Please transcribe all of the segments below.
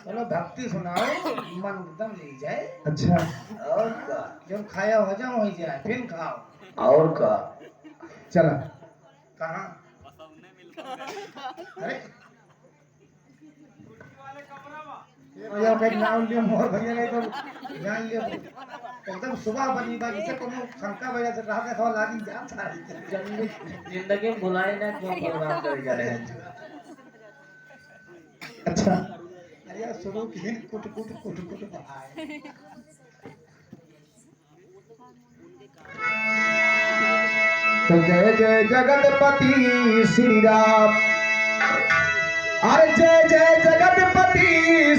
चलो भक्ति सुनाओ, मन एकदम ले जाए। अच्छा और का जब खाया हो जाओ वही जाए, फिर खाओ। और का चला कहाँ? अरे भैया कहीं नाम लियो मोर भैया नहीं तो जान लियो एकदम सुबह बनी बाजी से कोनो शंका वजह से रहा था लागी जान था जिंदगी में भुलाए ना क्यों प्रोग्राम करे जा रहे हैं। अच्छा अरे शुरू की कुट कुट कुट कुट बहाए। तो जय जय जगतपति श्री राम। अरे जय जय जगतपति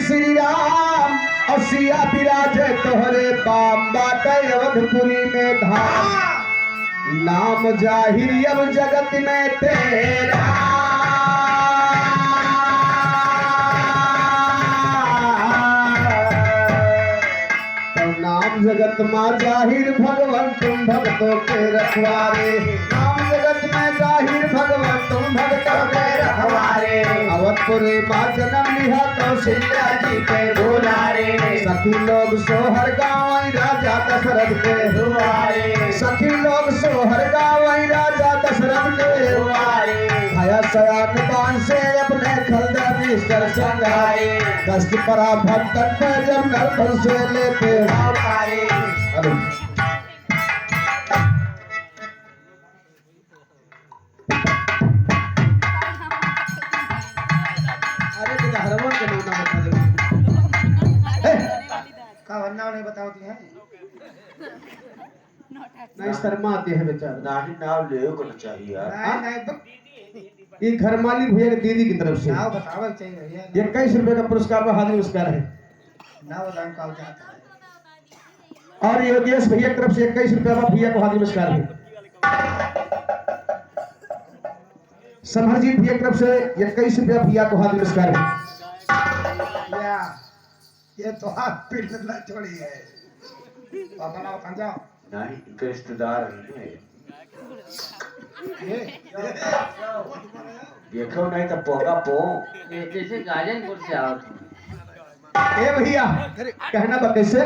श्री राम। असिया विराज तोहरे पाम बाटे अवधपुरी में धाम। नाम जाहिर अब जगत में तेरा। तो नाम जगत में जाहिर भगवान तुम भक्तों के रखवारे। नाम जगत में जाहिर भगवान तुम भक्तों के रखवारे। अवधपुरी माँ जन्म लिया कौशल्या जी के दुलारे। सखी लोग सोहर गाँव राजा दशरथ के दुआरे। सखी लोग सोहर गाँव राजा दशरथ के दुआरे। भया सयान बाण से अपने खलदर मिस्टर संगारे। दस्त परा भक्तन पे जब नरफल से लेते हमारे। अरे बेटा हरमन के नाम बता दे। का वरना नहीं बताओ ती हैं। नहीं शर्मा आते हैं बेचारा। नानी नाम ले को चाहिए यार। नहीं नहीं तो ये घर मालिक भैया की दीदी की तरफ से नाव बतावा चाहिए भैया। 21 रुपए का पुरस्कार पर हाजिर पुरस्कार है। नाव दान का जाता है। और योगेश भैया की तरफ से 21 रुपए का भैया को हाजिर पुरस्कार है। समरजीत भैया की तरफ से 21 रुपया भैया को हाजिर पुरस्कार है। या ये तो हाथ पीट ना छोड़ी है। पापा नाव कहाँ जाओ? नहीं इनके रिश्तेदार हैं। ये देखो नहीं तो पोगा पो जैसे गाजनपुर से आओ तुम। ए भैया कहना बा कैसे।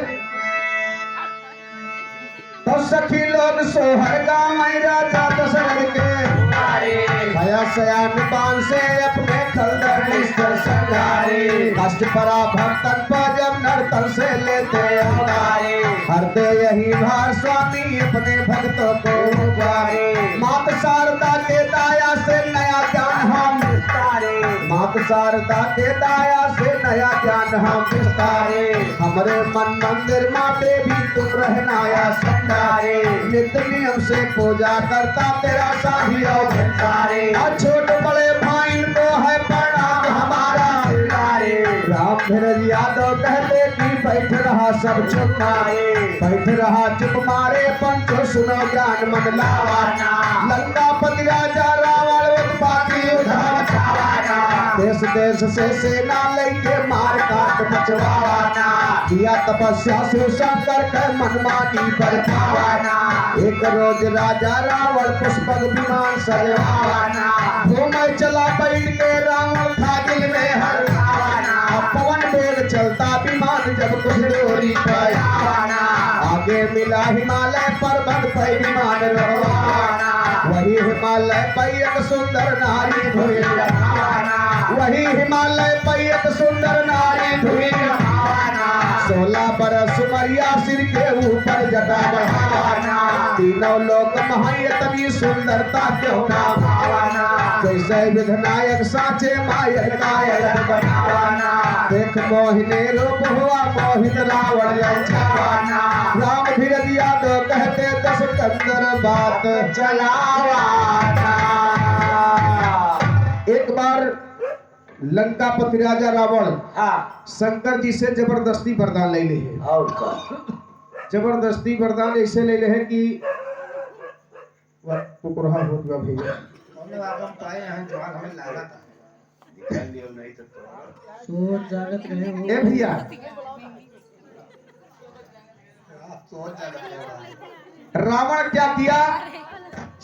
तो सखी लोग सोहर गाँव राजा दशरथ के भया सयान बाण से अपने खलदर मिस्टर संगारे। कष्ट परा भक्तन पर जब नर्तन से लेते अवतारे। हरते यही भार स्वामी अपने भक्तों को उबारे। मात शारदा के दाया से नया ज्ञान हम विस्तारे। मात शारदा के दाया से नया ज्ञान हम विस्तारे। हमारे मन मंदिर माते भी तुम रहनाया संगारे। नित्य नियम से पूजा करता तेरा साही और भंडारे। छोट बड़े भाई को है प्रणाम हमारा दिलारे। राम धीरज यादव कहते कि बैठ रहा सब चुप मारे। बैठ रहा चुप मारे पंचो सुनो ज्ञान मन लावाना। लंकापति राजा रावण उत्पाती उधार छावाना। देश देश से सेना लेके मार काट मचवाना। किया तपस्या शिव शंकर के मनमानी पर पावाना। एक रोज राजा रावण पुष्पक विमान सजवाना। घूमे चला बैठ के रावण था दिल में हर भावना। पवन वेग चलता विमान जब कुछ दूरी पर आवाना। आगे मिला हिमालय पर्वत पर विमान रवाना। वही हिमालय पर एक सुंदर नारी धुई रवाना। वही हिमालय पर एक सुंदर नारी धुई रवाना। 16 बरस उमरिया सिर के ऊपर जटा बढ़ावाना। तीनों लोक महायतनी सुंदरता क्यों ना भावाना। जैसे विधनायक साचे मायर नायक बनावाना। देख मोहिनी रूप हुआ मोहित रावण लंचावाना। राम धीरज यादव कहते दस कंदर बात चलावाना। एक बार लंकापति राजा रावण शंकर जी से जबरदस्ती वरदान ले ली है। और का जबरदस्ती वरदान ऐसे ले है कि कुकुरहा हो गया भैया। हमने आगम पाए हैं जवान हमें लगा था। निकाल लियो नहीं तो सोच जागत रहे हो। ए भैया सोच जागत रहे। रावण क्या किया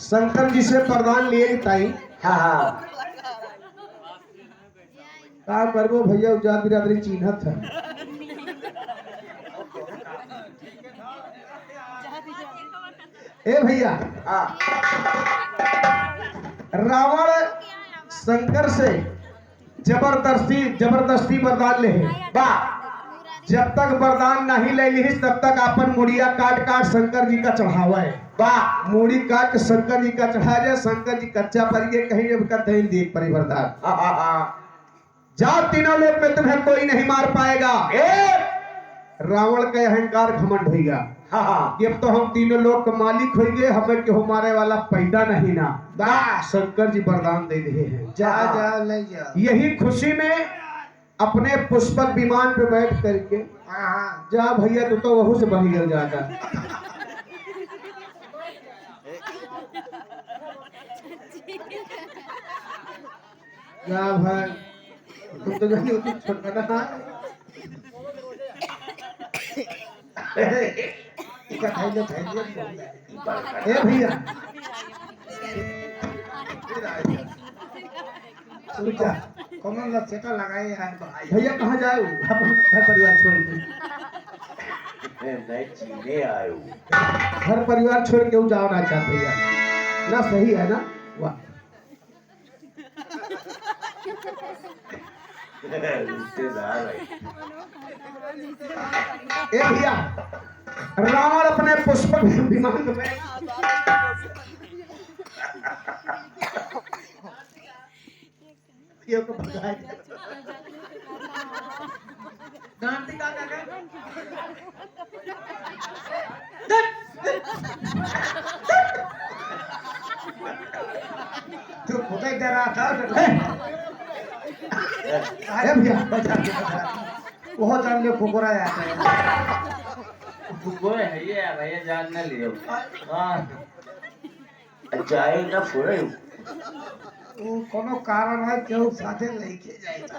शंकर जी से वरदान लिए टाइम हाँ हाँ का करबो भैया उजाद बिरादरी चिन्हत है। ए भैया रावण शंकर से जबरदस्ती वरदान ले बा। जब तक वरदान नहीं ले ली तब तक अपन मुड़िया काट काट शंकर जी का चढ़ावा है बा। मूड़ी काट के शंकर जी का चढ़ा जाए, शंकर जी कच्चा पर गए कहीं अब का दही देख परी वरदान। जाओ तीनों लोग में तुम्हें कोई नहीं मार पाएगा। रावण का अहंकार घमंड होगा। हाँ अब तो हम तीनों लोग के मालिक हो गए, हमें क्यों हमारे वाला पैदा नहीं ना बा। शंकर जी वरदान दे रहे हैं, जा जा ले जा। यही खुशी में अपने पुष्पक विमान पे बैठ करके जा भैया तू तो वहू से बन गिर जाता। जा भाई तुम तो जानी होती छोटा ना। ए भैया कौन लक्षेटा लगाए हैं भैया कहाँ जाओ अपन घर परिवार छोड़ के? मैं चीने आया हूँ। घर परिवार छोड़ के जाओ ना चाहते भैया ना, सही है ना? वाह रिश्तेदार है। ए भैया रावण अपने पुष्पक विमान में ये को भगाए गांधी का तू खुद ही डरा था। ए भैया बहुत जान ले फुकरा जाता है। फुकरे है ये भैया जान न लियो। हाँ जाए ना फुरे वो कोनो कारण है केहू साथे लेके जाता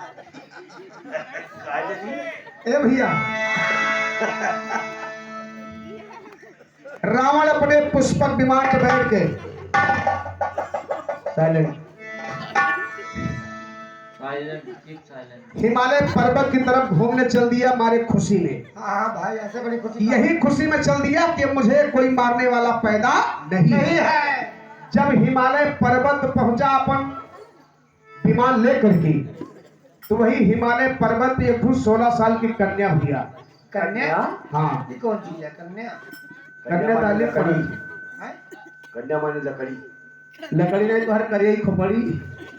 काजनी। ए भैया रावण अपने पुष्पक विमान पे बैठ के साइलेंट हिमालय पर्वत की तरफ घूमने चल दिया हमारे खुशी में। हाँ भाई ऐसे बड़ी खुशी यही खुशी में चल दिया कि मुझे कोई मारने वाला पैदा नहीं है। जब हिमालय पर्वत पहुंचा अपन विमान लेकर के, तो वही हिमालय पर्वत एक 16 साल की कन्या भैया। कन्या? हाँ ये कौन चीज है कन्या? कन्या डाले कड़ी हैं? कन्या माने लकड़ी। लकड़ी नहीं तो हर करिए खोपड़ी।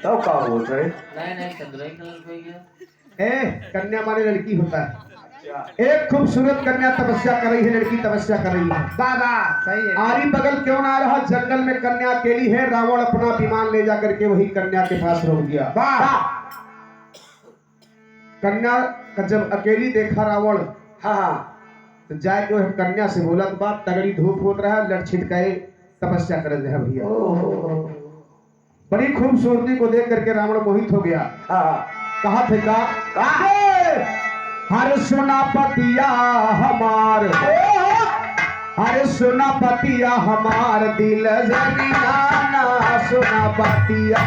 तब का हो रहे? नहीं चंद्राई कलर पे गया। ए कन्या माने लड़की होता है। एक खूबसूरत कन्या तपस्या कर रही है, लड़की तपस्या कर रही है। दादा सही है। आरी बगल क्यों ना रहा, जंगल में कन्या अकेली है। रावण अपना विमान ले जाकर के वही कन्या के पास रुक गया। कन्या का जब अकेली देखा रावण, हाँ तो जाके वह कन्या से बोला तो बात तगड़ी धूप होत रहा, लड़ छिटकाए तपस्या कर रहे हैं भैया। बड़ी खूबसूरती को देख करके रावण मोहित हो गया। कहा थे का हर सुना पतिया हमार, हरे सुना पतिया हमार दिल जगियाना, सुना पतिया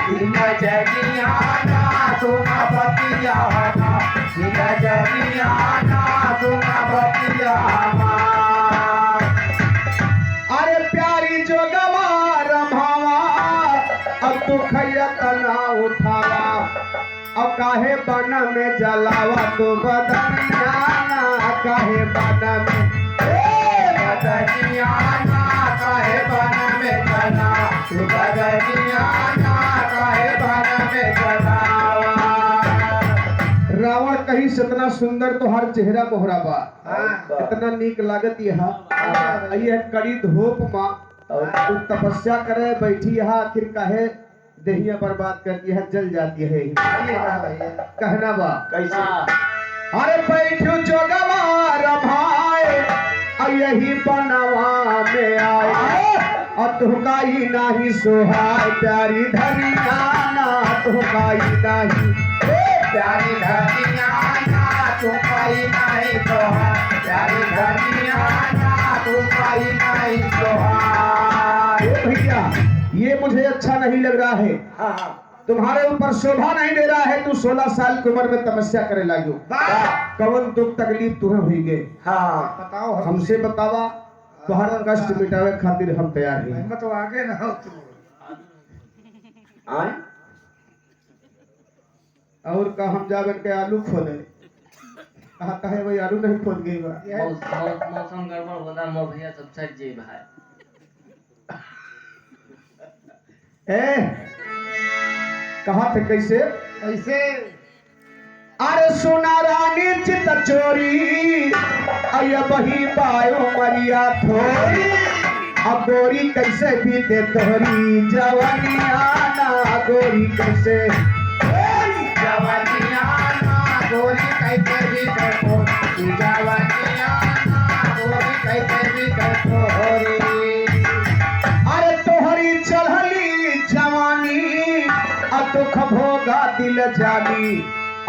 दिल जगियाना, सुना पतिया हमार दिल जगियाना, सुना पतिया हमार। अरे प्यारी जो गवार भावा अब तो खैरत ना उठावा, अब काहे बन में जलावा तो बदनियाना, काहे बन में बदनियाना, काहे बन में जला तो बदनियाना, काहे बन में जलावा। रावण कहीं से इतना सुंदर तो हर चेहरा मोहरा बा, इतना नीक लागत ये कड़ी धूप माँ तपस्या करे बैठी यहाँ, आखिर काहे दहिया बर्बाद करती है, जल जाती है। कहना बा कैसे? अरे बैठो जो गवार भाई यही बनवा में आए, और तुहकाई नाही सोहाय प्यारी धनियाना, तुहकाई नाही प्यारी धनियाना, तुहकाई नाही सोहाय प्यारी धनियाना, तुहकाई नाही सोहाय। भैया ये मुझे अच्छा नहीं लग रहा है। तुम्हारे ऊपर शोभा नहीं दे रहा है, तू 16 साल की उम्र में तपस्या करे लागो। कवन दुख तकलीफ तुम्हें हुई गे? हाँ बताओ हमसे बतावा, तुम्हारा कष्ट मिटावे खातिर हम तैयार हैं। हिम्मत तो आगे ना हो तू। आए और का हम जावन के आलू खोदे आता है, वही आलू नहीं खोद गई बा। मौसम गड़बड़ होता मो भैया सब सज जी भाई। कहा थे कैसे? ऐसे अरे सोना रानी चित चोरी अय बही पायो मरिया थोरी, अब गोरी कैसे बीते तोरी जवानिया ना, गोरी कैसे जवानिया ना गोरी कैसे भी देखो, जवानिया ना गोरी कैसे भी देखो रे। अरे तोहरी चढ़ली जवानी अब दुख भोगा दिल जानी,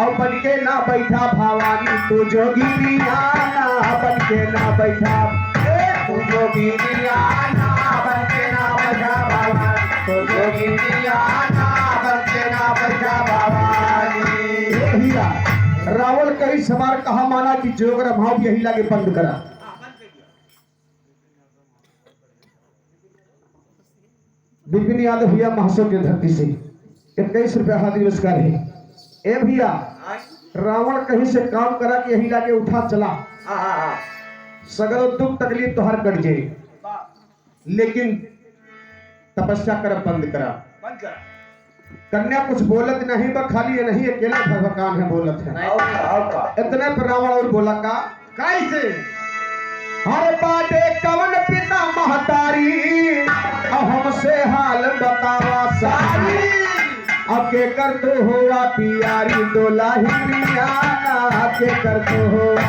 और बन के ना बैठा भवानी तू जोगिनिया ना, बन के ना बैठा तू जोगिनिया ना बन के ना बैठा भवानी, तू जोगिनिया ना बन के ना बैठा भवानी। हीरा रावण कई सवार कहा माना कि जोगर भाव यही लागे बंद करा। विपिन यादव भैया महासो की धरती से 21 रुपया हाथ नमस्कार है। ए भैया रावण कहीं से काम करा कि यही लाके उठा चला, सगर दुख तकलीफ तो हर कट जाए, लेकिन तपस्या कर बंद करा। कन्या कुछ बोलत नहीं बा, खाली नहीं अकेला भगवान है बोलत है। इतने पर रावण और बोला का कैसे? हर बाटे कवन पिता महतारी, अब हमसे हाल बतावा सारी, अब के कर तो हुआ पियारी दुल्हनियाना, के कर तो हुआ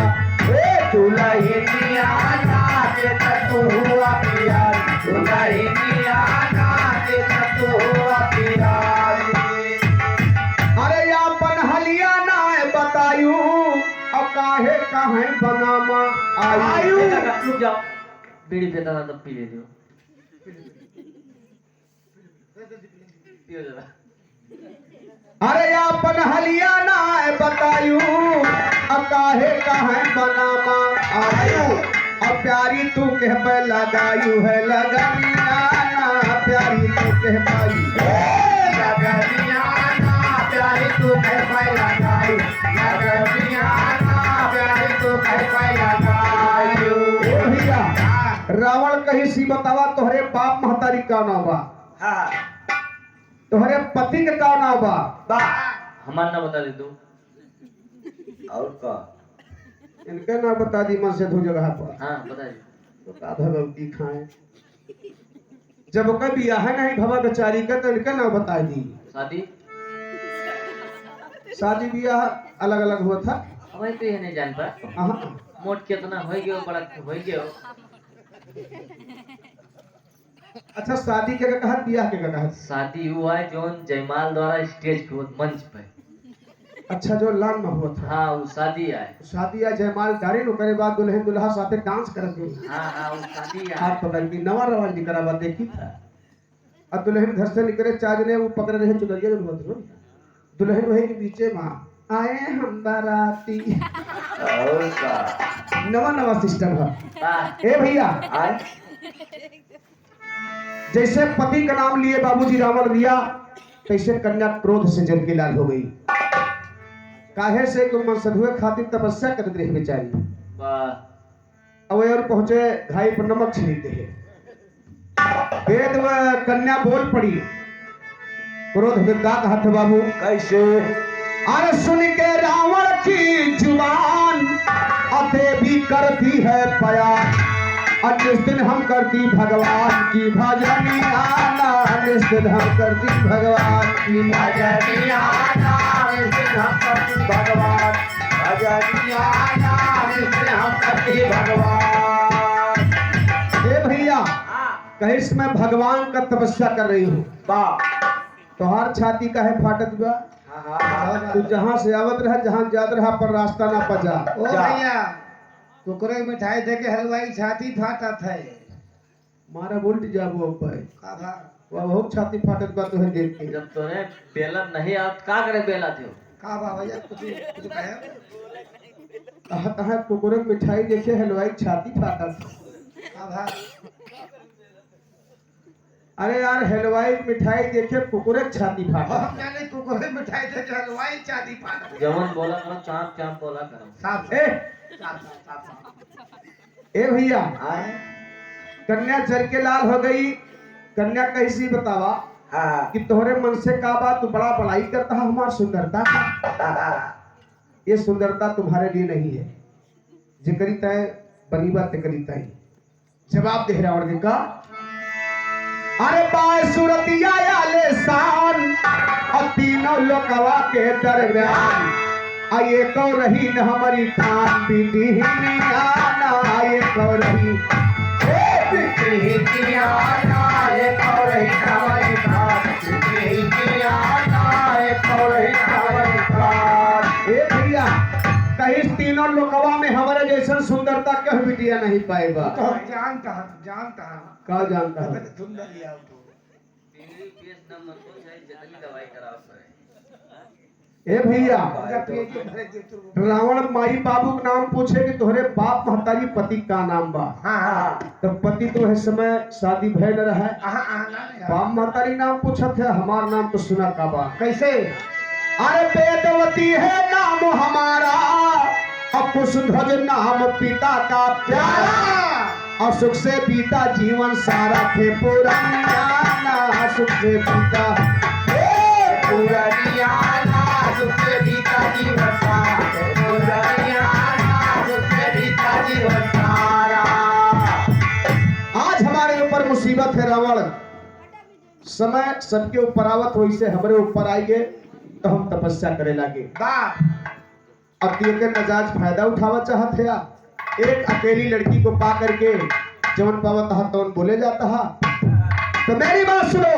दुल्हनियाना, के कर तो हुआ पियारी दुल्हनियाना, के कर तो हुआ पियारी। अरे यापन हलिया ना बतायू, अब काहे काहे बनामा आयु। रुक जाओ, बीड़ी पे दादा तब पी ले दियो, पियो जरा। अरे अपन हलिया ना बतायू, अब काहे काहे बनामा आयु, अब प्यारी तू कह पे लगायू है लगनिया ना, प्यारी तू कह पाई लगनिया ना प्यारी तू कह पे लगायू, लगनिया ना प्यारी तू कह पे लगायू। भैया रावण कहीं सी बतावा, तोहरे बाप महतारी का नाम बा? तोहरे पति के का नाम बा? हमार ना बता दे तू। और का इनके ना बता दी मन से दो जगह पर। हाँ बता दे। तो का भगवती खाए जब ओकर बियाह नहीं भवा बेचारी के, तो इनके ना बता दी। शादी शादी बियाह अलग अलग हुआ था। अब तो ये नहीं जान पा मोट कितना हो गयो, बड़ा हो गयो। अच्छा शादी के कहा, बियाह के कहा? शादी हुआ है जो जयमाल द्वारा स्टेज पे मंच पे। अच्छा जो लान में हुआ था। हाँ वो शादी है। शादी या जयमाल डारी नो करे बाद दुल्हन दुल्हा साथे डांस करते। हाँ हाँ वो शादी है। हाथ पकड़ के नवा रवाज निकला बात देखी था। अब दुल्हन घर से निकले, चाज ने वो पकड़ रहे चुनरिया जो हुआ था, दुल्हन वही के पीछे माँ आए हम बाराती। और का नवा नवा सिस्टम है। वाह। ए भैया आए जैसे पति का नाम लिए बाबूजी रावण लिया, तैसे कन्या क्रोध से जल के लाल हो गई। काहे से तुम मनसद हुए खातिर तपस्या करते रहे बेचारी। वाह। अब और पहुंचे घाई पर नमक छिड़कते हैं। वेद में कन्या बोल पड़ी, क्रोध विद्या का हाथ बाबू कैसे? अरे सुन के रावण की जुबान अते भी करती है प्यार, और जिस दिन हम करती भगवान की भजनिया ना, जिस दिन हम करती भगवान की भजनिया ना, जिस दिन हम करती भगवान, भजनिया ना, जिस दिन हम करती भगवान। ए भैया कहीं इसमें भगवान का तपस्या कर रही हूँ, तोहार छाती का है फाटत बा। तू जहाँ से आवत रहा, जहाँ जात रहा, पर रास्ता ना पजा। ओ भैया कुकरे मिठाई दे के हलवाई छाती फाटा था। मारा उल्ट जाबो अब भाई। का था वो बहुत छाती फाटत बा तुहे देख के। जब तोरे बेला नहीं आवत का करे बेला थे का बा भैया कुछ कहे कहा कहा कुकुरे की मिठाई देखे हलवाई की छाती फाटत। का भा अरे यार हलवाई की मिठाई देखे कुकुरे की छाती हम फाटत। जाने कुकुरे मिठाई दे के हलवाई चांदी पाट जवन बोला करो चाप चाप बोला करो। साफ ए साफ ए भैया आए कन्या जल के लाल हो गई। कन्या कैसी बतावा हाँ कि तोहरे मन से का बात तू बड़ा बड़ाई करता है हमारी सुंदरता का। ये सुंदरता तुम्हारे लिए नहीं है। जिकरी तय बनी बात करी तय। जवाब दे रावण ने कहा अरे बाय सूरतिया आले शान और तीनों लोकवा के दरमियान आये को रही न हमारी खान बीती ही आना आये को रही ए भैया कहीं तीनों लोकवा में हमारे जैसा सुंदरता कह बिटिया नहीं पाएगा। तो जानता का जानता है सुंदर लिया तो पीली पेश न मन को चाहे जितनी दवाई कराओ सर ए भैया पूरा पेट के भरे दे तू रावण माई बाबू का नाम पूछे कि तोहरे बाप महतारी पति का नाम बा। हां तो पति तो है समय शादी भय न रहा है। ना बाप महतारी नाम पूछत है हमार नाम तो सुना का बा। कैसे अरे वेदवती है नाम हमारा और कुशध्वज नाम पिता का प्यारा और सुख से बीता जीवन सारा थे पुराना सुख से बीता पुरानियाना सुखे बीता जीवन सारा पुरानियाना सुखे बीता जीवन सारा आज हमारे ऊपर मुसीबत है रावण। समय सबके ऊपर आवत वैसे हमारे ऊपर आएंगे तो हम तपस्या करे लागे। बाप अब के नजाज फायदा उठावा चाहत है। एक अकेली लड़की को पा करके जवन पावत हा तवन बोले जाता हा। तो मेरी बात सुनो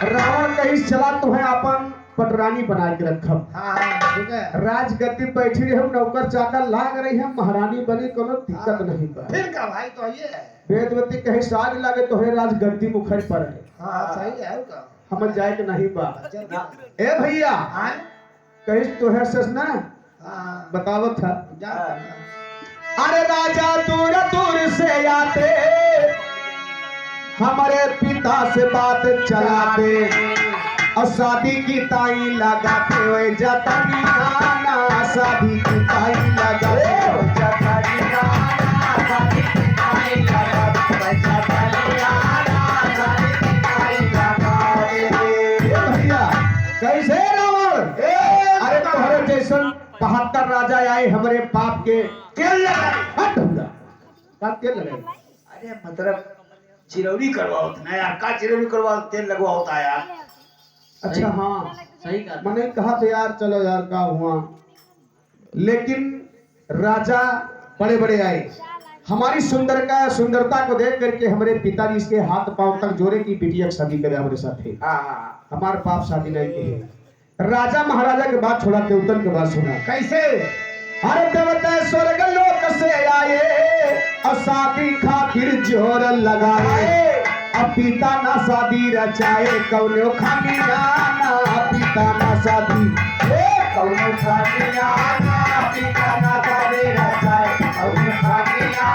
रावण कहीं चला तुम्हें अपन पटरानी बना के रखब। हां ठीक है राजगद्दी बैठी रही हम नौकर चाकर लाग रही हम महारानी बनी कोनो दिक्कत नहीं बा। फिर का भाई तो ये है वेदवती कहीं साग लागे तो है राजगद्दी मुखर पर है हां सही है का हम जाए के नहीं बा। चल ए भैया हां कहीं तो है सच ना हां बतावत था। जा अरे राजा दूर दूर से आते हमारे पिता से बात चलाते और शादी की ताई लगाते हुए जतनी नाना शादी की ताई लगाते हुए जतनी नाना शादी की ताई लगाते हुए जतनी नाना शादी की ताई लगाते। भैया कैसे रावण अरे तुम्हारे जैसन 72 राजा आए हमारे बाप के तेल लगाए। अरे मतलब चिरौरी करवाओ ना यार का चिरौरी करवाओ तेल लगवाओ होता है यार। अच्छा हाँ सही कहा मैंने कहा था यार चलो यार का हुआ लेकिन राजा बड़े बड़े आए हमारी सुंदरता को देख करके हमारे पिताजी इसके हाथ पांव तक जोड़े की बिटिया शादी करे हमारे साथ थे। हमारे बाप शादी नहीं किए। राजा महाराजा के बाद छोड़ा देवतन के बाद सुना कैसे अरे देवता स्वर्ग लोक से आए और शादी खातिर जोर लगाए अब पिता ना शादी रचाए कौनो खानी ना पिता ना शादी कौनो खानी ना पिता ना शादी रचाए कौनो खानी ना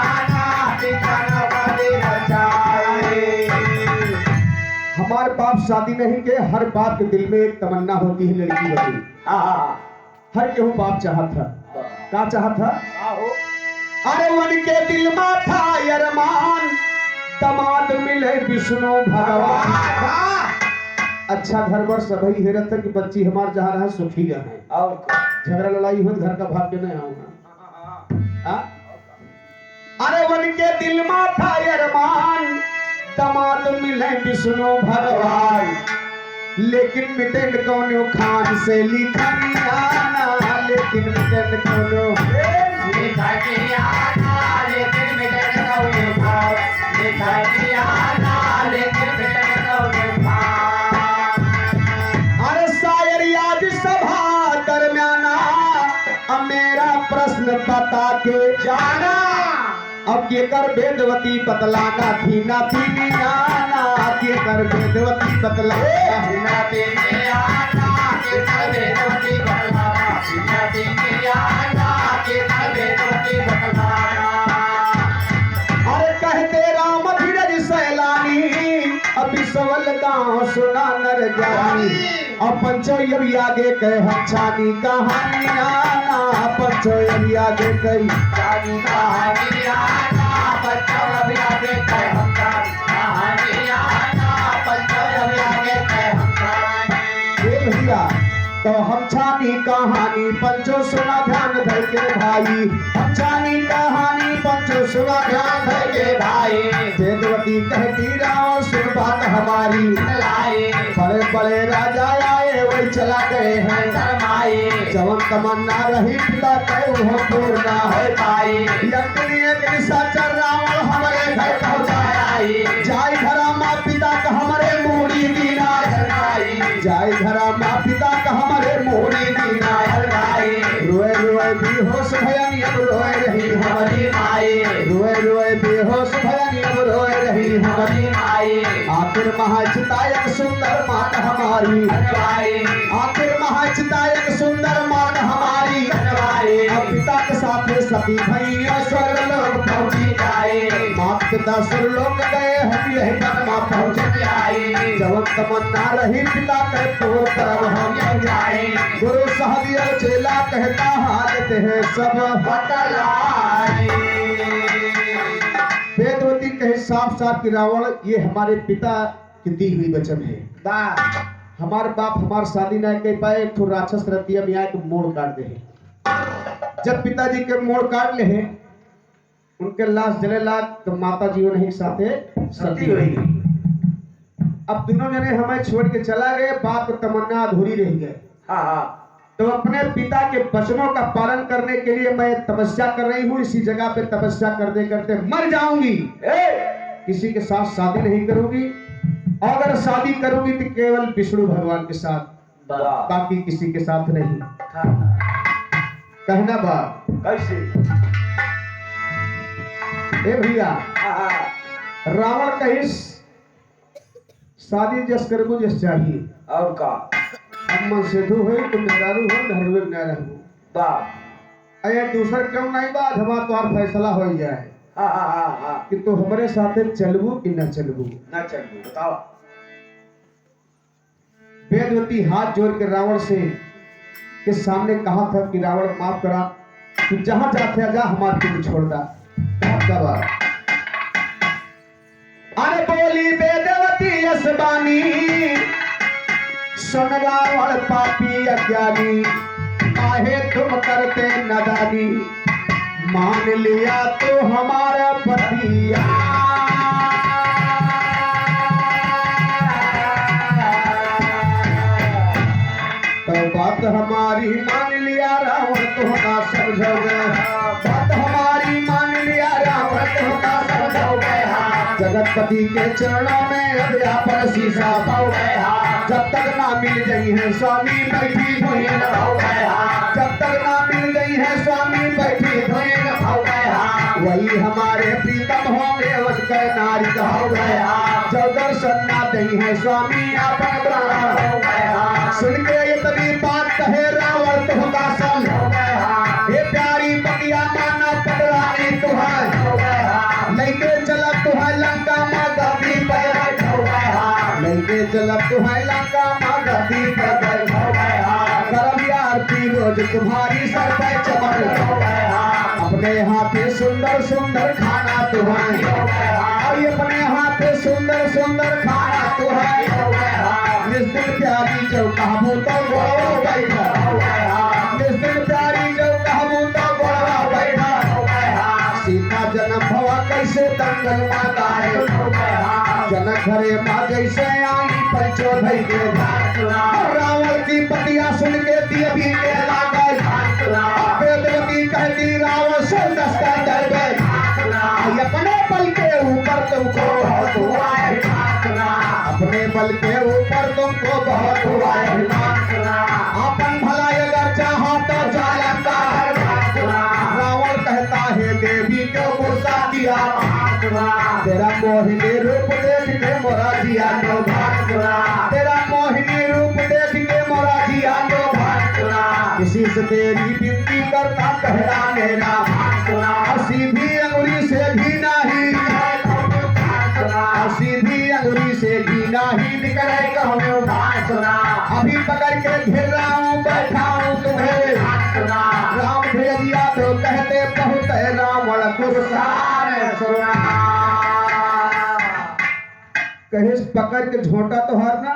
पिता ना शादी रचाए। हमारे बाप शादी नहीं के हर बाप के दिल में एक तमन्ना होती है लड़की होती। हर केहू बाप चाहत था का चाहत था अरे उनके दिल में था अरमान दामाद मिले विष्णु भगवान। अच्छा घर पर सभी हेरत है कि बच्ची हमार जहाँ रहे सुखी रहे और झगड़ा लड़ाई हो घर का भाग्य नहीं आऊंगा। अरे उनके दिल में था अरमान दामाद मिले विष्णु भगवान लेकिन मिटेंड कौनो खान से लिखा आना लेकिन मिटेंड कौनो लिखा आना लेकिन मिटेंड कौनो खान लिखा आना लेकिन मिटेंड कौनो खान। अरे शायर आज सभा दरमियाना अब मेरा प्रश्न बता के जाना अब के कर वेदवती बतलाना थी ना थी नाना के कर वेदवती बतलाना बिना तेरे आना के वेदवती बतलाना बिना तेरे आना के वेदवती बतलाना। अरे कहते राम धीरज सैलानी अभी सवल गाँव सुना नर जानी अब पंचो यही आगे कह हम छानी कहानी आना पंचो यही आगे कही जानी कहानी आना बच्चों अभी आगे कह हम कहानी आना बच्चों अभी आगे कह हम कहानी। ए भैया तो हम छानी कहानी पंचो सुना ध्यान धर के भाई हम छानी कहानी पंचो सुना ध्यान धर के भाई वेदवती कहती राम सुन बात हमारी लाए बड़े बड़े राजा आए वही चला गए हैं शर्माए जवन तमन्ना रही पिता कहे वो पूर्ण है पाए यज्ञ एक निशाचर रावण हमारे घर पहुंचाया जाय धरा माँ पिता का हमारे मोड़ी दीना जाय धरा माँ पिता का हमारे मोड़ी दीना रोए रोए बेहोश भयन अब रोए रही हमारी माए रोए रोए बेहोश भयन अब रोए रही हमारी माए आखिर महाचितायक सुंदर मात हमारी आखिर महाचितायक सुंदर मात हमारी अब पिता के साथ सती भई स्वर्ग लोक पहुंची जाए मात पिता सुरलोक गए हम यही परमा पहुंच जाए जवन तमन्ना रही पिता कह तो तरफ हम जाए गुरु सहदिया चेला कहता हालत है सब बतलाए। वेदवती कहे साफ साफ कि रावण ये हमारे पिता की दी हुई वचन है हमारे बाप हमारे शादी ना कर पाए तो राक्षस रहती है यहाँ के मोड़ काट दे जब पिताजी के मोड़ काट ले हैं उनके लाश जले लाग तो माता जी नहीं साथे सती हुई अब दोनों जने हमें छोड़ के चला गए बाप की तमन्ना अधूरी रह गए तो अपने पिता के वचनों का पालन करने के लिए मैं तपस्या कर रही हूँ इसी जगह पे तपस्या करते करते मर जाऊंगी किसी के साथ शादी नहीं करूंगी और अगर शादी करूंगी तो केवल विष्णु भगवान के साथ बाकी किसी के साथ नहीं कहना बाप कैसे ए भैया रावण कही शादी जस करबू जस चाहिए और का अब मन सेधु हो तो मेहरारू हो नहरवे न रहू बाप अरे दूसर क्यों नहीं बात हमारा तो फैसला हो जाए कि तो हमारे साथे चलबू कि न चलबू ना चलू बताओ। वेदवती हाथ जोड़ के रावण से के सामने कहा था कि रावण माफ करा तू जहां जाते जा हमारे तुम छोड़ दा अरे बोली वेदवती यशबानी सुन रावण पापी अज्ञानी काहे तुम करते नदानी मान लिया तो हमारा पतिया तो बात हमारी मान लिया रावण तुमका समझोगे बात हमारी मान लिया रावण तुमका समझोगे जगतपति के चरणों में अब अपन शीशा पाओ जब तक ना मिल गई है स्वामी बैठी हुई न हो गया जब तक ना मिल गई है स्वामी बैठी हुई न हो गया वही हमारे प्रीतम होंगे उसके नारी हो गया जब दर्शन ना दई है स्वामी अपन प्राण हो गया सुन के इतनी बात कहे रावण तुमका सम हो गया हे प्यारी बगिया माना पटरानी तुम्हारे हो गया लेके चला तुम्हारे लंका माँ गदी पर हो गया लेके चला तुम्हारे लंका माँ गदी पर हो गया करम आरती रोज तुम्हारी सर पे चमक हो गया अपने हाथे सुंदर सुंदर खाना तुम्हारे हो गया और अपने हाथे सुंदर सुंदर खाना तुम्हारे हो गया जिस दिन प्यारी जो कहबू तो गोड़वा बैठा हो गया जिस दिन प्यारी जो कहबू तो गोड़वा बैठा हो गया सीता जन्म भवा कैसे दंगल माता है हो गया जनक घरे माँ जैसे आई पंचो धई के रावण की पतिया सुन के देवी के लागल वेदवती कहती रावण से दस्ता डर गए अपने बल के ऊपर तुमको बहुत हुआ है अपने बल के ऊपर तुमको बहुत हुआ है अपन भला अगर चाहो तो जाला का रावण कहता है देवी को गुस्सा की तेरा मोहिनी रूप देख के मोरा जिया तो भागुरा, तेरा मोहिनी रूप देख के मोरा जिया तो भागुरा, किसी से तेरी विनती करता कहना मेरा भागुरा, सीधी अंगुली से भी नहीं सीधी अंगुली से भी नहीं निकले कहूँ भागुरा, अभी पकड़ के घेर रहा हूँ बैठा हूँ तुम्हें राम भेजिया तो कहते बहुत रावण कुरसार सुना, कहे पकड़ के झोंटा तो हार ना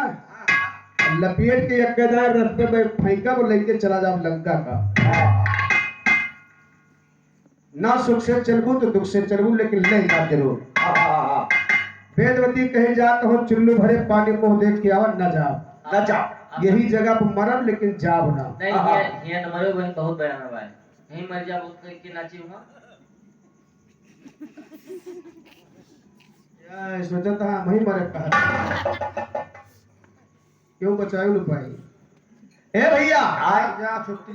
लपेट के यज्ञदार रस्ते में फेंका वो लेके चला जाओ लंका का, ना सुख से चलबू तो दुख से चलबू लेकिन ले जा जरूर। वेदवती कहे जा कहो चुल्लू भरे पानी को देख के आवा न जाओ न जाओ, यही जगह पर मरब लेकिन जाओ ना। नहीं ये न मरो बहन बहुत बड़ा ना भाई, यही मर जा बोल के नाची हुआ यार सोचा था वही मरे कहा क्यों बचाओ लो भाई। ए भैया जा छुट्टी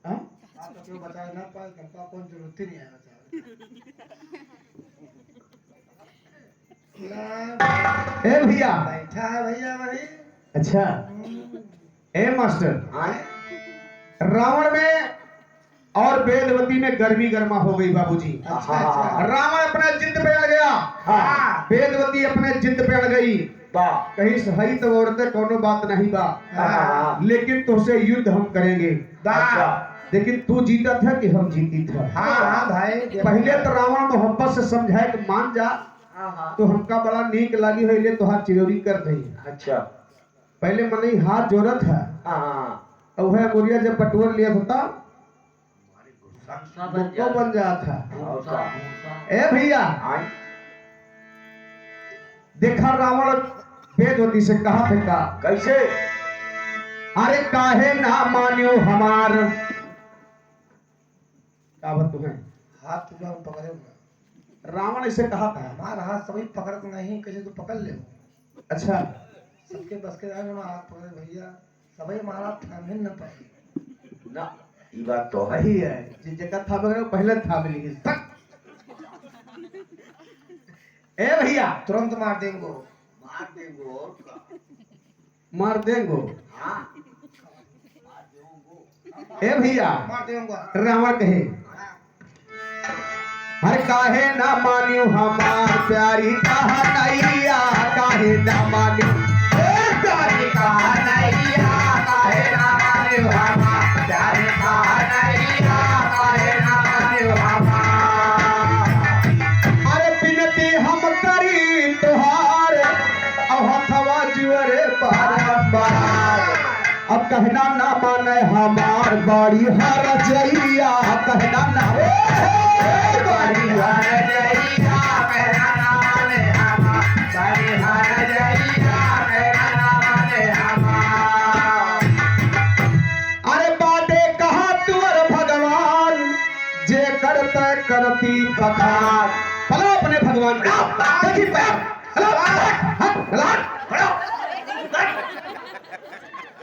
हाँ? आप तो क्यों बचा ना पाए, हमका कौन जरूरत ही नहीं है ए भैया बैठा है भैया वही। अच्छा ए मास्टर रावण में और वेदवती में गर्मी गर्मा हो गई बाबूजी। अच्छा अच्छा रावण अपने जिद पे अड़ गया, हाँ वेदवती अपने जिद पे अड़ गई, वाह कहीं सही तो औरतें कोनो बात नहीं बा, हाँ। लेकिन तुझसे युद्ध हम करेंगे, अच्छा लेकिन तू जीता था कि हम जीती था। हाँ हाँ भाई पहले तो रावण मोहब्बत से समझाए कि मान जा, तो हमका बड़ा नीक लगी है ले तुहार चिरौरी कर दई। अच्छा पहले मन ही हाथ जोड़त है हाँ और वह मुरिया जब पटुअर लिया होता बन वो बन जाता और का ए भैया देखा रावण वेदवती से कहा फेंका कैसे अरे काहे ना मानियो हमार क्या बात तुम्हें हाथ तुझे हम पकड़े हुए रावण ऐसे कहा था। हमारा हाथ सभी पकड़त नहीं, कैसे तू पकड़ ले अच्छा सबके बस के में हाथ पकड़े भैया, सभी हमारा थामे न पाए ना, ये बात तो है। वही है जिस जगह था बगैर पहले था मिली तक। ए भैया तुरंत मार देंगे मार देंगो। हाँ ए भैया मार देंगे रावण कहे हर काहे ना मानियो हमार प्यारी कन्हैया, काहे ना मानियो प्यारी कन्हैया, काहे ना मानियो हमार प्यारी कन्हैया, काहे ना मानियो हमार। अरे बिनती हम करी तुहार अब हथवा जुअरे बारंबार, अब कहना ना माने हमार बाड़ी हर जइया, कहना ना बड़ी हर जइया, कहना ना माने हमार, बड़ी हर जइया, कहना ना माने हमार। अरे बाटे कहा तुअर भगवान जे करते करती बखार, भला अपने भगवान को देखी पैर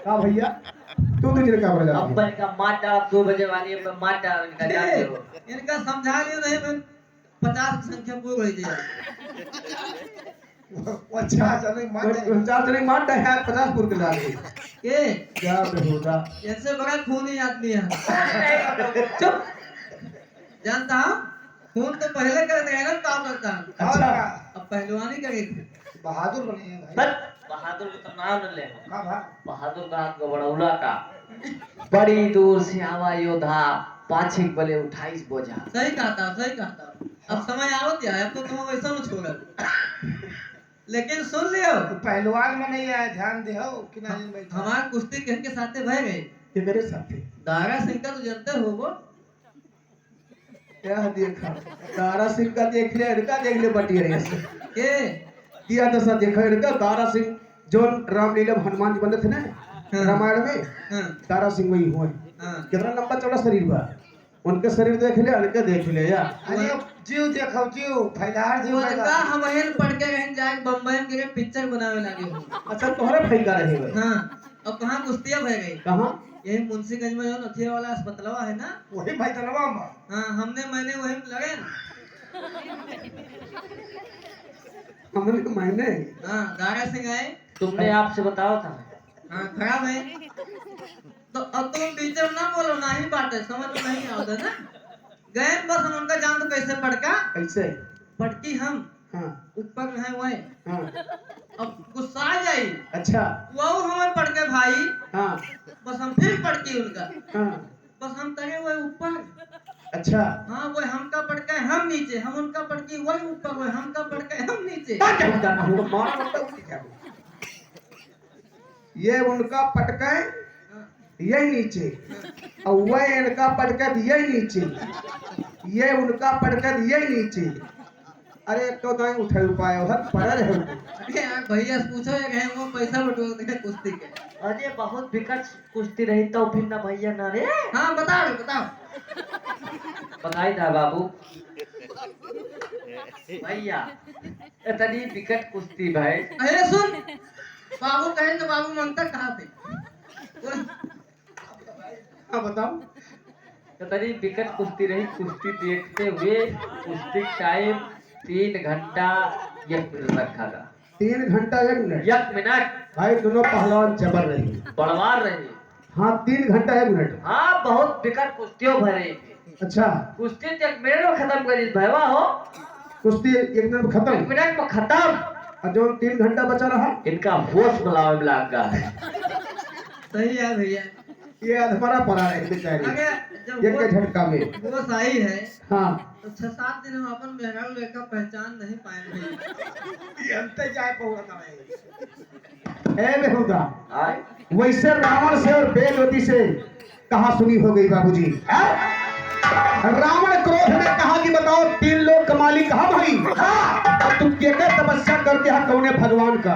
का भैया तू तुझे क्या बोल अब रहा इनका मार डाल 2 बजे वाली पे मार डाल इनका जान दो। इनका समझा लियो नहीं मैं 50 की संख्या पूरी हो जाए। अच्छा चले मार दे। चार जने मार दे है 50 पुर के डाल के क्या बेहुदा। इनसे बड़ा खून ही आदमी है। चुप जानता हूँ खून तो पहले करते हैं ना काम करता हूँ, अच्छा अब पहलवानी करी थी। बहादुर बने हैं भाई। बस बहादुर का तो नाम न ले, का भाई बहादुर का हाथ को बड़ौला का बड़ी दूर से आवा योद्धा, पाछे बले 28 बोझा। सही कहा था सही कहा था। अब समय आवत है, अब तो तुम वैसा न छोड़। लेकिन सुन लियो तू पहलवान में नहीं आया, ध्यान दे हो कि नहीं बैठा। हमार कुश्ती किसके साथे भय गए, ये करे साथी दारा सिंह का तो जानते हो वो। क्या देखा तारा सिंह का देख ले इनका देख ले बटिया से के दिया दशा देखा इनका तारा सिंह जो रामलीला में हनुमान जी बने थे ना रामायण में, हाँ तारा सिंह वही हुए। हाँ कितना लंबा चौड़ा शरीर बा, उनके शरीर देख ले इनके देख ले या अरे जीव देखो जीव फैलार जीव उनका हम हेन पढ़ के कहीं जाके बम्बई में के पिक्चर बनावे लगे हो। अच्छा तोहरे फैका रहे भाई हाँ अब कहाँ कुश्तियाँ भय गई, कहां यही मुंशीगंज में जो नथिया वाला अस्पताल है ना, वही भाई तलवा में। हाँ हमने मैंने वही में लगे ना। हमने मैंने हाँ दारा सिंह आए। तुमने आपसे बताया था। हाँ खराब है तो अब तुम टीचर ना बोलो ना ही बात है समझ में नहीं आता ना। गए बस हम उनका जान तो कैसे पड़का ऐसे पटकी हम हाँ ऊपर है वही हाँ अब गुस्सा आ जाई अच्छा वो हमें पड़के भाई हाँ बस हम फिर पटकी उनका हाँ बस हम तरे हुए ऊपर। अच्छा हाँ वो हमका पटका है हम नीचे हम उनका पटकी वही ऊपर वो हमका पटका है हम नीचे। क्या होता है वो मारा मतलब क्या ये उनका पटका है यही नीचे और वह इनका पटकत यही नीचे ये उनका पटकत यही नीचे। अरे तो कहीं उठे पाए हर पड़ा रहे अरे यार भैया से पूछो ये कहें वो पैसा बटोरते हैं कुश्ती के। अरे बहुत विकट कुश्ती रही तो फिर ना भैया ना रे। हाँ बताओ बताओ। बताई था बाबू भैया इतनी विकट कुश्ती भाई। अरे सुन बाबू कहें तो बाबू मंगता कहाँ थे बोल। हाँ बताओ इतनी विकट कुश्ती रही। कुश्ती देखते हुए कुश्ती टाइम 3 घंटा 1 मिनट रखा था। 3 घंटा 1 मिनट 1 मिनट भाई दोनों पहलवान जबर रही बड़वार रही। हाँ 3 घंटा 1 मिनट हाँ बहुत विकट कुश्तियों भरे थी। अच्छा कुश्ती तो 1 मिनट में खत्म करी भैया हो। कुश्ती 1 मिनट में 1 खत्म मिनट में खत्म। और जो 3 घंटा बचा रहा इनका होश बुलावे में लग गया है। सही है भैया। ये अधमरा पड़ा है बेचारी अगर जब एक के झटका में। वो सही है हाँ तो 6-7 दिन हम अपन मेहरारू लेकर पहचान नहीं पाएंगे। ये अंते जाए पहुंचा है ए बेहुदा आए वैसे रावण से और बेलवती से कहा सुनी हो गई बाबूजी। रावण क्रोध में कहा कि बताओ 3 लोग का मालिक हम हई अब तुम के तपस्या करते हैं कौने भगवान का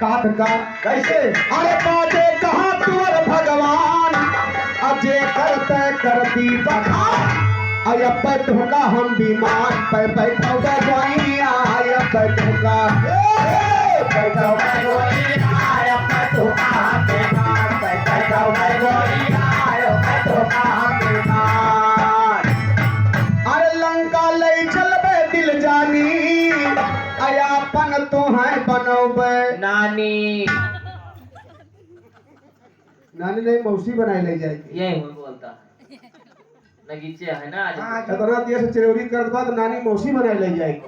कहा था कैसे। अरे बाजे कहा तुअर भगवान अजय करते करती बखान आया पैठोका हम बीमार पै पैठोका गोइया आया पैठोका पैठोका गोइया आया पैठोका बीमार पै पैठोका गोइया आया पैठोका बीमार। अरे लंका ले चलबे दिल जानी आया पन तो है बनोबे नानी नानी नहीं मौसी बनाई ले जाएगी। यही हुई बोलता नगीचे है ना आज। अगर दिया से चिरौरी कर बाद नानी मौसी बनाई ले जाएगी।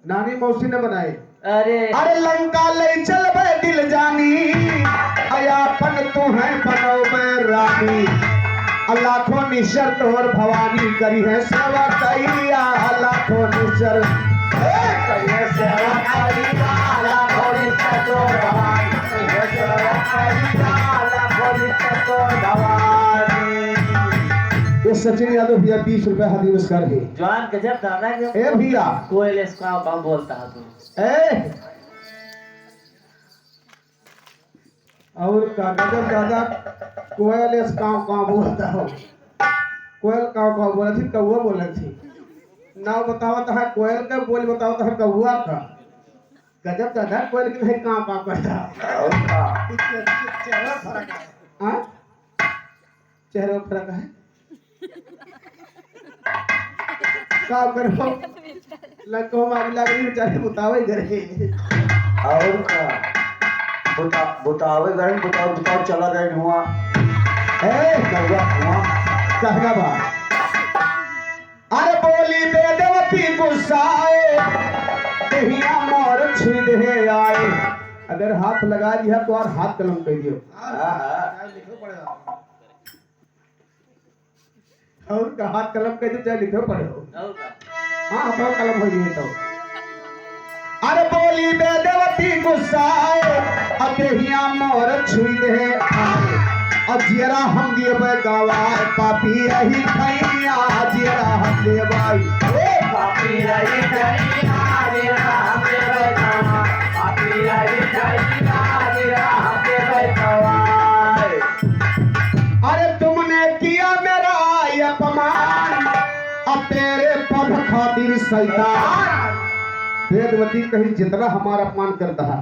नानी मौसी ने बनाए। अरे अरे लंका ले चलबे दिल जानी अयापन तू है बनोबे रानी लाखों निशर्त और भवानी करी है सेवा कैया लाखों निशर्त करी है सेवा कैया लाखों निशर्त और भवानी करी है सेवा कैया लाखों निशर्त और भवानी। ये सचिन यादव भैया 20 रुपए हाथी नमस्कार है। जवान गजब दादा के ए भैया कोयल इसका काम बोलता है तू। ए और कागजब दादा कोयल इस काव बोलता हो कोयल काव बोला थी कौआ बोला थी नाव बतावत है कोयल का बोल बतावत है कौआ का गजब दादा कोयल की नहीं काव करता चेहरा फर्क है। हाँ चेहरा फर्क है का करो लको मारी लगी बेचारे मुतावे करे और का बतावे गए बताओ चला गए हुआ ए कौआ हुआ कहना बा। अरे बोली बेदवती गुस्साए कहिया मोर छिद है आए अगर हाथ लगा दिया तो और हाथ कलम कर दियो। और का हाथ कलम कर दियो चाहे लिखो पड़ो। हाँ तो कलम हो जाए तो। अरे बोली बेदवती गुस्साए अकेहिया मोर छिद है आए अब जियरा हम दिए गवाए पापी रही खैया जियरा हम दिए भाई पापी रही खैया जियरा हम दिए गवाए पापी रही खैया जियरा हम दिए गवाए। अरे तुमने किया मेरा अपमान अब तेरे पद खातिर शैतान वेदवती कहीं जितना हमारा अपमान करता है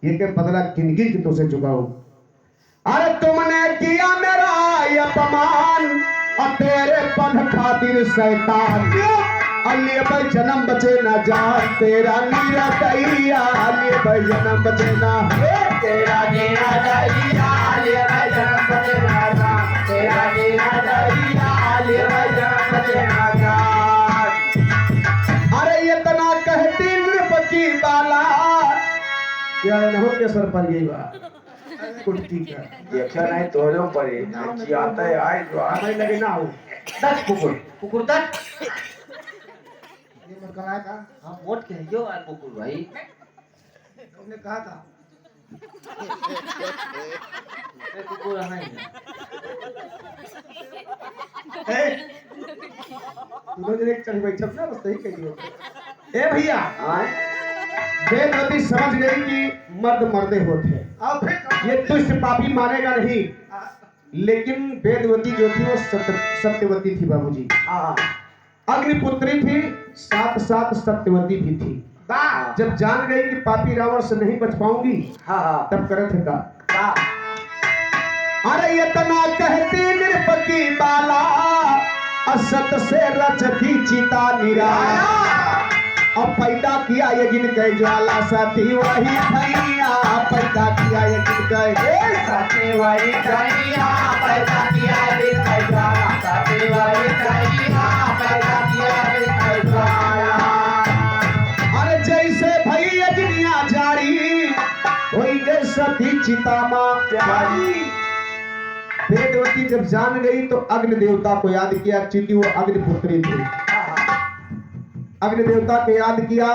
ये के बदला किनगिन की तो से चुकाओ। अरे तुमने किया मेरा अपमान और तेरे पद खातिर शैतान अल्ले भाई जन्म बचे ना जान तेरा नीरा दैया अल्ले भाई जन्म बचे ना तेरा नीरा दैया ले भाई जन्म बचे ना जान तेरा नीरा दैया ले भाई जन्म बचे ना जान। अरे इतना कहती नृपति बाला क्या हो के सर पर गई बा कुर्ती का देखा नहीं तोड़ो पड़े नाची आता है आए जो हमें लगे ना हो 10 कुकुर कुकुर तक ये मत कराया था हाँ वोट कहियो आ कुकुर भाई तुमने कहा था ए कुकुर है तू लोग एक चढ़ बैठ ना बस सही कहियो ए भैया हां वेदवती समझ गई कि मर्द मर्दे होते हैं अब फिर ये दुष्ट पापी मानेगा नहीं लेकिन वेदवती जो थी वो सत्यवती थी बाबूजी हां अग्निपुत्री थी साथ साथ सत्यवती भी थी वाह जब जान गई कि पापी रावण से नहीं बच पाऊंगी हां तब करत का वाह अरे इतना कहती नृपति बाला असत से रचती चिता निराला अब पैदा किया यज्ञ के ज्वाला सती वही भैया पैदा किया यज्ञ के सती वही कन्या पैदा किया दिन के ज्वाला सती वही कन्या पैदा किया दिन के ज्वाला। अरे जैसे भई यज्ञिया जारी होई गए सती चिता मां प्यारी। वेदवती जब जान गई तो अग्नि देवता को याद किया क्योंकि वो अग्निपुत्री थी। अग्नि देवता को याद किया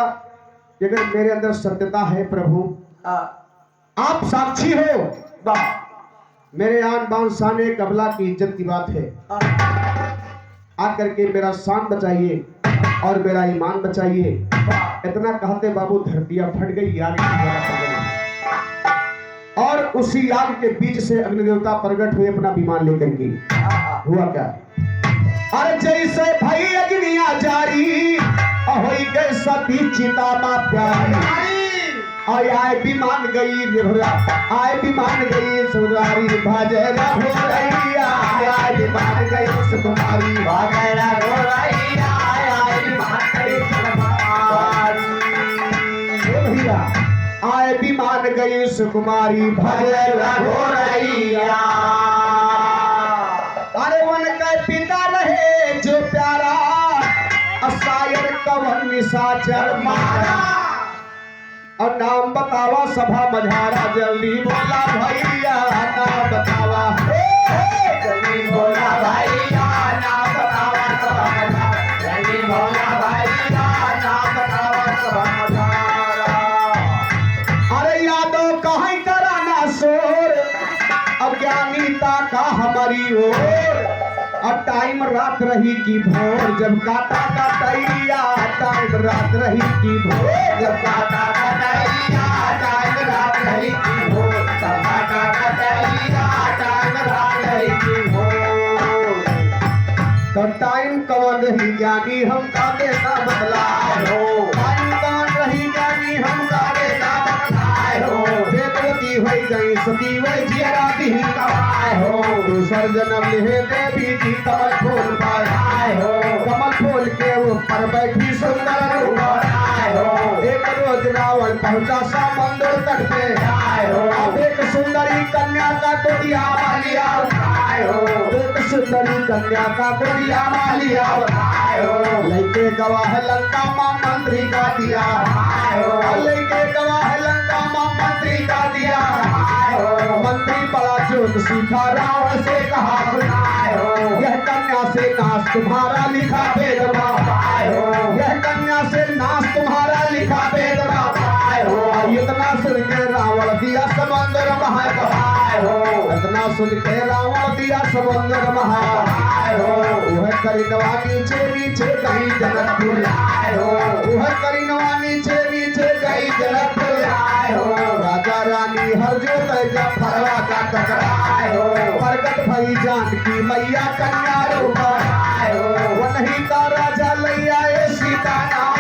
कि अगर मेरे अंदर सत्यता है प्रभु आप साक्षी हो वाह मेरे आन बान शान कबला की इज्जत की बात है आकर के मेरा शान बचाइए और मेरा ईमान बचाइए। इतना कहते बाबू धरतियां फट गई आग की ज्वाला पड़ गई और उसी आग के बीच से अग्नि देवता प्रकट हुए अपना विमान लेकर के। हुआ क्या अरे जैसे भाई अग्निया जारी होई गए सती चिता मां प्यारी आए विमान गई निभरा आए विमान गई सुधारी भाजे रघुरैया आए विमान गई सुकुमारी भागे रघुरैया आए विमान गई सुकुमारी भैया आए विमान गई सुकुमारी भजे रघुरैया। अरे वन के पिता रहे जो प्यारा असायर कवन निशाचर मारा और नाम बतावा सभा मझारा जल्दी बोला भैया नाम बतावा जल्दी बोला भैया नाम बतावा सभा मझारा जल्दी बोला भैया नाम बतावा सभा मझारा। अरे यादव कहीं कराना शोर अज्ञानीता का हमारी ओर अब टाइम रात रही की भोर जब काटा का तैया टाइम रात रही की भोर जब काटा का तैया टाइम रात रही की भोर जब काटा का तैया टाइम रात रही की भोर। तो टाइम कवन रही ज्ञानी हम का देना बदलाए हो टाइम कवन रही ज्ञानी हम का देना बदलाए हो वेदवती हुई गई सती वही जिया दी कमाए हो दूसर जन्म ले देवी जी कमल फूल पाए हो कमल फूल के ऊपर बैठी सुंदर रूप आए हो एक रोज रावण पहुंचा समंदर तट पे आए हो अब एक सुंदरी कन्या का गोदिया मालिया उठाए हो एक सुंदरी कन्या का गोदिया मालिया उठाए हो लेके गवाह लंका मां मंत्री का दिया आए हो लेके गवाह लंका मां मंत्री का दिया आए हो मंत्री बड़ा जोत सीखा रावण से कहा सुनाए हो यह कन्या से नाश तुम्हारा लिखा वेद आए हो यह कन्या से नाश तुम्हारा लिखा वेद आए हो इतना सुन के रावण दिया समुद्र महाए हो इतना सुन के रावण दिया समुद्र महाए हो वह करिनवा नीचे नीचे गई जनकपुर आए हो वह करिनवा नीचे नीचे गई जनकपुर आए हो राजा रानी हर जो तैजा फरवा का टकराए हो प्रकट भई जानकी मैया कन्या रूप आए हो वही का राजा लैया ए सीता नाम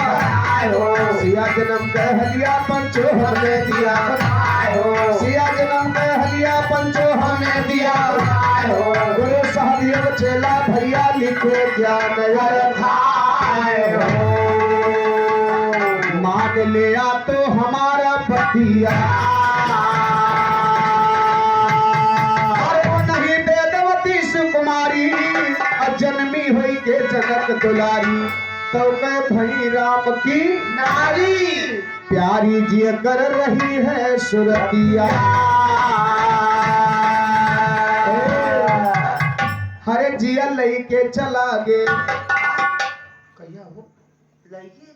आए हो सिया जन्म कह लिया पंचो हमने दिया बनाए हो सिया जन्म कह लिया पंचो हमने दिया बनाए हो गुरु सहदेव चेला भैया लिखे ज्ञान था आए हो। मान लिया तो हमारा पतिया, अरे वो नहीं वेदवती सुकुमारी, जन्मी हुई के जनक दुलारी, तो कह भई राम की नारी प्यारी जी कर रही है सुरतिया। हरे जिया लई के चला गे, कहिया हो लइके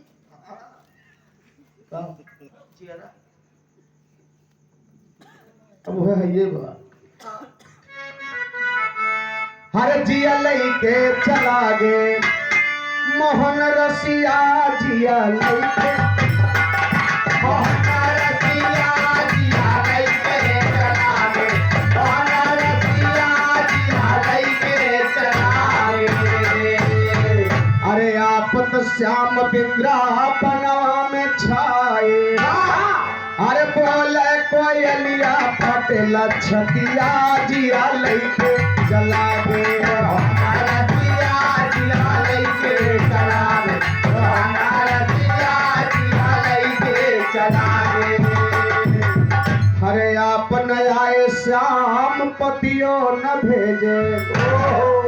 चेहरा अब है ये बात। हरे जिया लई के चला गे, मोहन रसिया जिया लई के, मोहन रसिया जिया लइके चला गे, मोहन रसिया जिया लइके चला गे। अरे आपत श्याम बिंद्रापनवा में छाए, अरे बोले कोयलिया पटेल छतिया जिया लई के चला गे। मोहन रसिया जिया लइके चला गे, मोहन रसिया जिया लइके चला गे। हरे आपन आए श्याम पतियो न भेजे,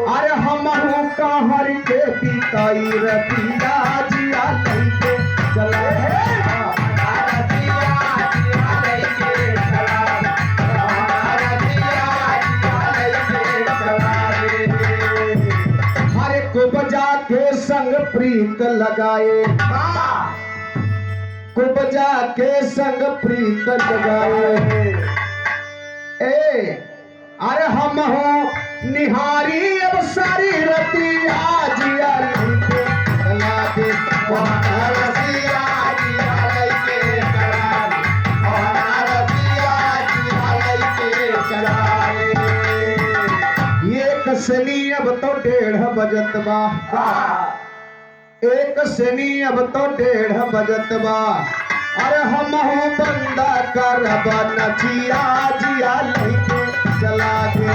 अरे हमहू कहर के पिताई रतिया जिया लई के चला गे। हरे कुबजा के संग प्रीत लगाए, कुबजा के संग प्रीत लगाए। ए अरे हम हो निहारी अब सारी रतिया जिया लई के चला गे। एक सनी अब तो 1:30 बजत बा, एक सनी अब तो 1:30 बजत बा, अरे हम हो बंदा करब नचिया जिया लई के चला गे।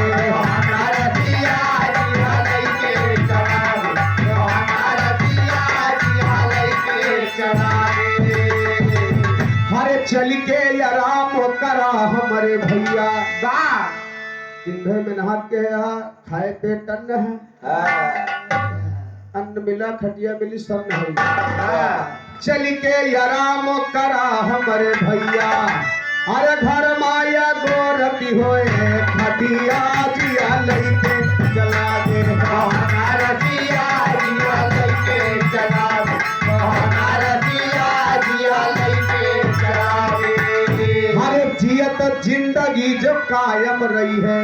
हरे चल के आराम करा हमारे भैया, इंधे में नहा के यहाँ खाए पेट अन्न है, अन्न मिला खटिया मिली सब नहीं। चल के आराम करा हमारे भैया, अरे घर माया गोरती होए खटिया जिया लई के चला गे। हरे जियत जिंदगी जो कायम रही है,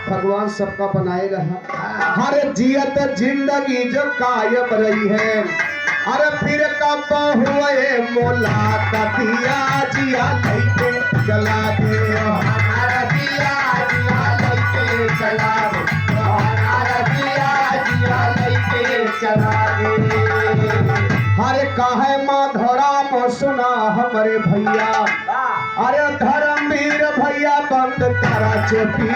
भगवान सबका बनाए रहा। हरे जियत जिंदगी जो कायम रही है, अरे फिर कब हुए मुलाकातिया जिया लई के चला गे। हरे काहे माधोराम सुना हमारे भैया, अरे धर्मवीर भैया बंद करा चेपी